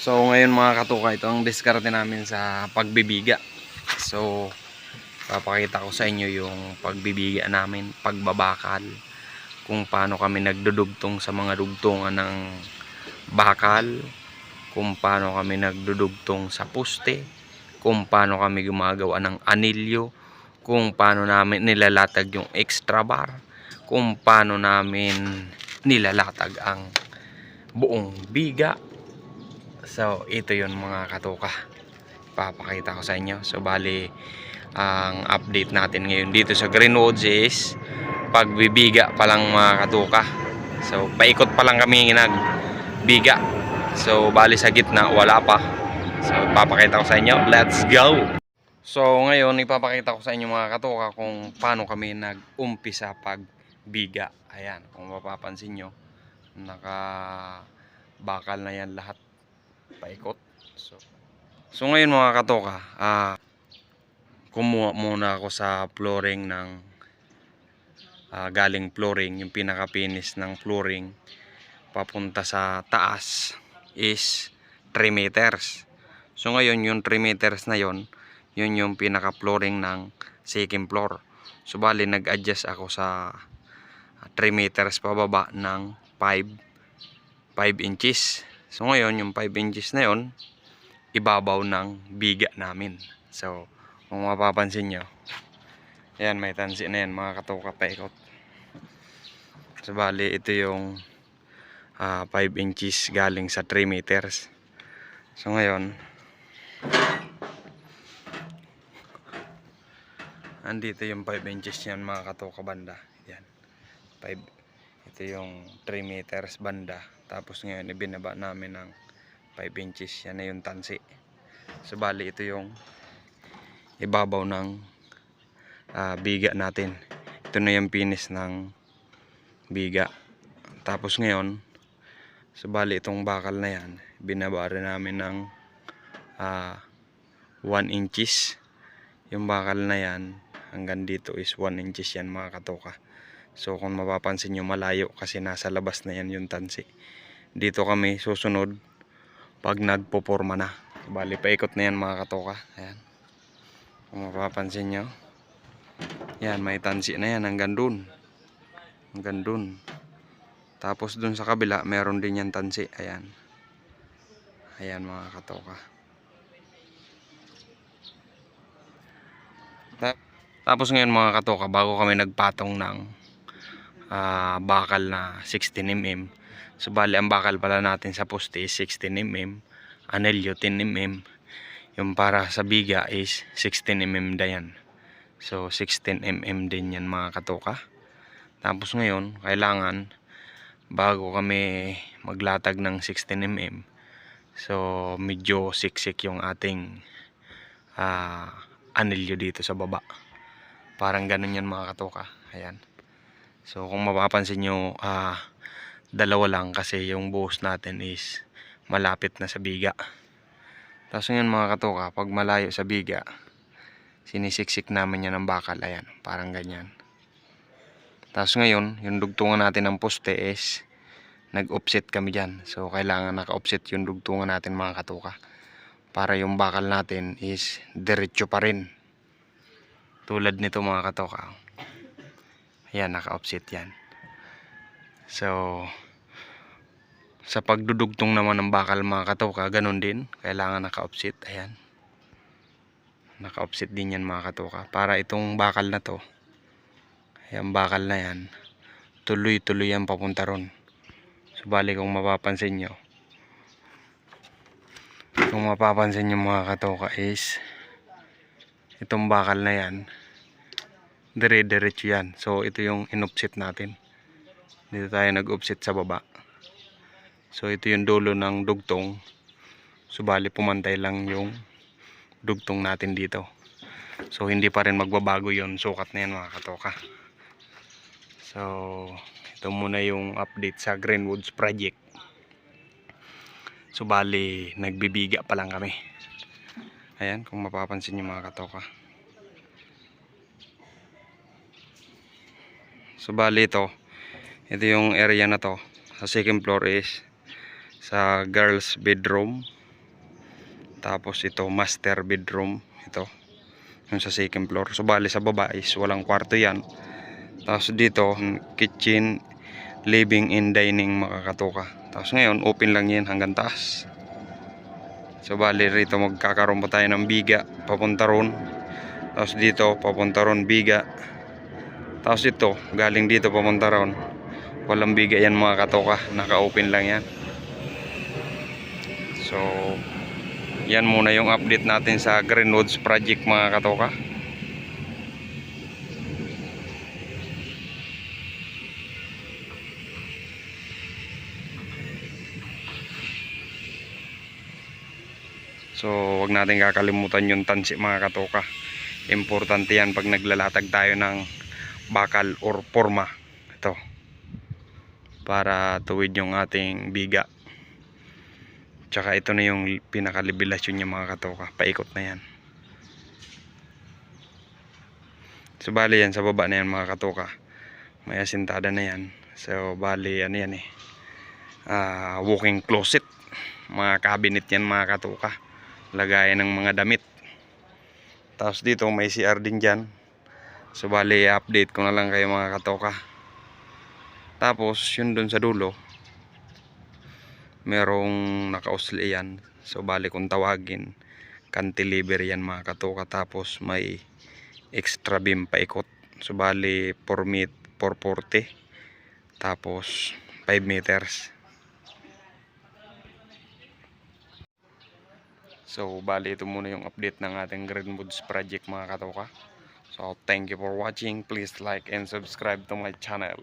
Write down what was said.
So ngayon mga katuka, ito ang diskarte namin sa pagbibiga. So papakita ko sa inyo yung pagbibiga namin, pagbabakal, kung paano kami nagdudugtong sa mga dugtungan ng bakal, kung paano kami nagdudugtong sa poste, kung paano kami gumagawa ng anilyo, kung paano namin nilalatag yung extra bar, kung paano namin nilalatag ang buong biga. So ito yun mga katuka, papakita ko sa inyo. So bali ang update natin ngayon dito sa Greenwoods is pagbibiga pa lang mga katuka. So paikot pa lang kami nagbiga. So bali sa gitna wala pa. So papakita ko sa inyo, let's go. So ngayon ipapakita ko sa inyo mga katuka kung paano kami nag-umpisa pagbiga. Ayan, kung mapapansin nyo, naka bakal na yan lahat, paikot. So ngayon mga katoka, kumuha muna ako sa flooring ng galing flooring, yung pinaka finish ng flooring papunta sa taas is 3 meters. So ngayon yung 3 meters na yon, yun yung pinaka flooring ng second floor. So bali nag-adjust ako sa 3 meters pababa ng 5 inches. So ngayon yung 5 inches na yon, ibabaw ng biga namin. So kung mapapansin nyo, ayan, may tansi na yan mga katuka, paikot. So bali ito yung 5 inches galing sa 3 meters. So ngayon andito yung 5 inches yan mga katuka banda. Yan, 5. Ito yung 3 meters banda. Tapos ngayon ibinaba namin ng 5 inches. Yan na yung tansi. So bali ito yung ibabaw ng biga natin. Ito na yung finish ng biga. Tapos ngayon, so bali itong bakal na yan, binaba rin namin ng 1 inches. Yung bakal na yan hanggang dito is 1 inches yan mga katoka. So kung mapapansin nyo, malayo kasi nasa labas na yan yung tansi. Dito kami susunod pag nagpoporma na. Bali paikot na yan mga katoka. Ayan, kung mapapansin nyo, yan, may tansi na yan hanggang dun, hanggang dun. Tapos dun sa kabila meron din yan tansi. Ayan, ayan mga katoka. Tapos ngayon mga katoka, bago kami nagpatong ng bakal na 16mm. So bali ang bakal pala natin sa poste is 16mm, anelyo 10mm, yung para sa biga is 16mm dayan. So 16mm din yan mga katoka. Tapos ngayon kailangan, bago kami maglatag ng 16mm, so medyo siksik yung ating anilyo dito sa baba. Parang ganun yan mga katoka. Ayan. So kung mapapansin nyo, dalawa lang kasi yung buhos natin is malapit na sa biga. Tapos ngayon mga katoka, pag malayo sa biga, sinisiksik namin yan ng bakal. Ayan, parang ganyan. Tapos ngayon, yung dugtungan natin ng poste is nag-offset kami dyan. So kailangan naka-offset yung dugtungan natin mga katoka, para yung bakal natin is diretso pa rin. Tulad nito mga katoka. Ayan, naka-offset yan. So sa pagdudugtong naman ng bakal mga katoka, ganun din, kailangan naka-offset. Ayan, naka-offset din yan mga katoka, para itong bakal na to, ayan, bakal na yan, tuloy-tuloy yan papunta ron. So bali kung mapapansin nyo, mga katoka is itong bakal na yan, dire-diretso yan. So ito yung in-offset natin. Dito tayo nag-offset sa baba. So ito yung dulo ng dugtong. So bali pumantay lang yung dugtong natin dito. So hindi pa rin magbabago yon, sukat na yan mga katoka. So ito muna yung update sa Greenwoods project. So bali nagbibiga pa lang kami. Ayan, kung mapapansin nyo mga katoka. So bali ito yung area na to. Sa second floor is sa girls bedroom. Tapos ito master bedroom, ito yung sa second floor. So bali sa baba is walang kwarto yan. Tapos dito kitchen, living and dining mga katoka. Tapos ngayon open lang yan hanggang taas. So bali rito magkakaroon pa tayo ng biga papunta ron. Tapos dito papunta ron biga. Tapos ito galing dito papunta ron. Walang biga yan mga katoka, naka-open lang yan. So yan muna yung update natin sa Greenwoods project mga katoka. So wag natin kakalimutan yung tansi mga katoka. Importante yan pag naglalatag tayo ng bakal or forma. Ito para tuwid yung ating biga. Tsaka ito na yung pinakalibilasyon niya mga katoka. Paikot na yan. So bali yan sa baba na yan mga katoka. May asintada na yan. So bali ano yan walking closet. Mga cabinet yan mga katoka. Lagayan ng mga damit. Tapos dito may CR din dyan. So bali update ko na lang kayo mga katoka. Tapos yun dun sa dulo merong nakausli yan. So bali kung tawagin cantilever yan mga katoka. Tapos may extra beam paikot. So bali 440. Tapos 5 meters. So bali ito muna yung update ng ating Greenwoods project mga katoka. So thank you for watching. Please like and subscribe to my channel.